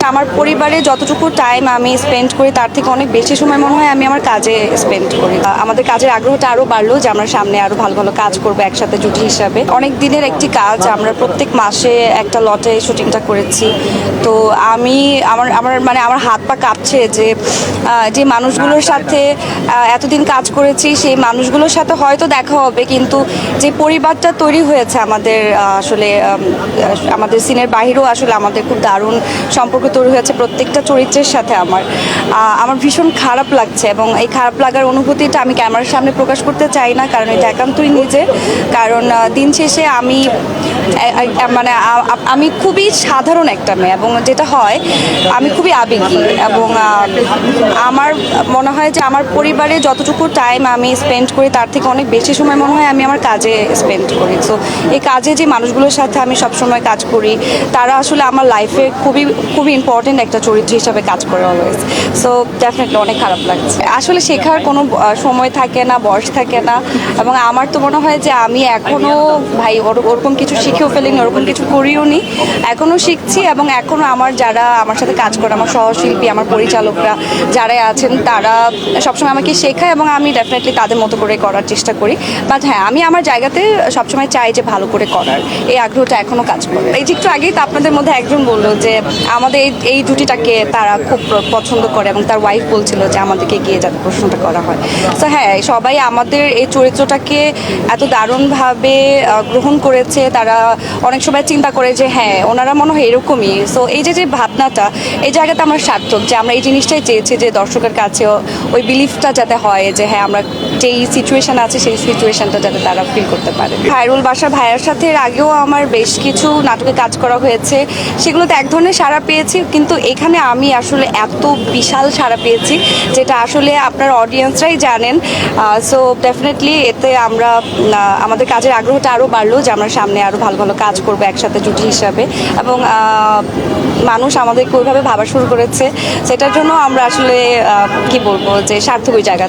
আমার পরিবারে যতটুকু টাইম আমি স্পেন্ড করি তার থেকে অনেক বেশি সময় মনে হয় আমি আমার কাজে স্পেন্ড করি। আমাদের কাজের আগ্রহটা আরও বাড়লো যে আমরা সামনে আরও ভালো ভালো কাজ করবো একসাথে জুটি হিসাবে। অনেক দিনের একটি কাজ, আমরা প্রত্যেক মাসে একটা লটে শুটিংটা করেছি। তো আমি আমার হাত পা কাঁপছে যে মানুষগুলোর সাথে এতদিন কাজ করেছি, সেই মানুষগুলোর সাথে হয়তো দেখা হবে, কিন্তু যে পরিবারটা তৈরি হয়েছে আমাদের, আসলে আমাদের সিনের বাহিরেও আসলে আমাদের খুব দারুণ সম্পর্ক তৈরি হয়েছে প্রত্যেকটা চরিত্রের সাথে। আমার ভীষণ খারাপ লাগছে এবং এই খারাপ লাগার অনুভূতিটা আমি ক্যামেরার সামনে প্রকাশ করতে চাই না, কারণ এটা একান্তই নিজে। কারণ দিন শেষে আমি খুবই সাধারণ একটা মেয়ে, এবং যেটা হয় আমি খুবই আবেগী, এবং আমার মনে হয় যে আমার পরিবারে যতটুকু টাইম আমি স্পেন্ড করি তার থেকে অনেক বেশি সময় মনে হয় আমি আমার কাজে স্পেন্ড করি। সো এই কাজে যে মানুষগুলোর সাথে আমি সবসময় কাজ করি তারা আসলে আমার লাইফে খুবই খুবই ইম্পর্টেন্ট একটা চরিত্র হিসাবে কাজ করে অলওয়েজ। সো ডেফিনেটলি অনেক খারাপ লাগছে। আসলে শেখার কোনো সময় থাকে না, বয়স থাকে না, এবং আমার তো মনে হয় যে আমি এখনও ওরকম কিছু শিখেও ফেলিনি, ওরকম কিছু করিও নি, এখনও শিখছি। এবং এখনও যারা আমার সাথে কাজ করে, আমার সহশিল্পী, আমার পরিচালকরা যারা আছেন, তারা সবসময় আমাকে শেখায় এবং আমি ডেফিনেটলি তাদের মতো করে করার চেষ্টা করি। বাট হ্যাঁ, আমি আমার জায়গাতে সবসময় চাই যে ভালো করে করার, এই আগ্রহটা এখনও কাজ করে। এই যে একটু আগেই তো আপনাদের মধ্যে একজন বললো যে আমাদের এই জুটিটাকে তারা খুব পছন্দ করে, এবং তার ওয়াইফ বলছিল যে আমাদেরকে গিয়ে যাতে প্রশ্নটা করা হয়। তো হ্যাঁ, সবাই আমাদের এই চরিত্রটাকে এত দারুণভাবে গ্রহণ করেছে। তারা অনেক সময় চিন্তা করে যে হ্যাঁ, ওনারা মনে হয় এরকমই। সো এই যে ভাবনাটা, এই জায়গাতে আমরা সার্থক, যে আমরা এই জিনিসটাই চেয়েছি যে দর্শকের কাছেও ওই বিলিফটা যাতে হয় যে হ্যাঁ, আমরা যেই সিচুয়েশন আছে সেই সিচুয়েশনটা যাতে তারা ফিল করতে পারে। খায়রুল বাসার ভাইয়ার সাথে এর আগেও আমার বেশ কিছু নাটকে কাজ করা হয়েছে, সেগুলোতে এক ধরনের সাড়া পেয়েছি, কিন্তু এখানে আমি আসলে এত বিশাল সাড়া পেয়েছি যেটা আসলে আপনার অডিয়েন্সরাই জানেন। সো ডেফিনেটলি এতে আমাদের কাজের আগ্রহটা আরও বাড়লো যে আমরা সামনে আরও ভালো ভালো কাজ করবো একসাথে জুটি হিসাবে, এবং মানুষ আমাদেরকে ওইভাবে ভাবা শুরু করেছে, সেটার জন্য আমরা আসলে কি বলবো যে সার্থক ওই জায়গা।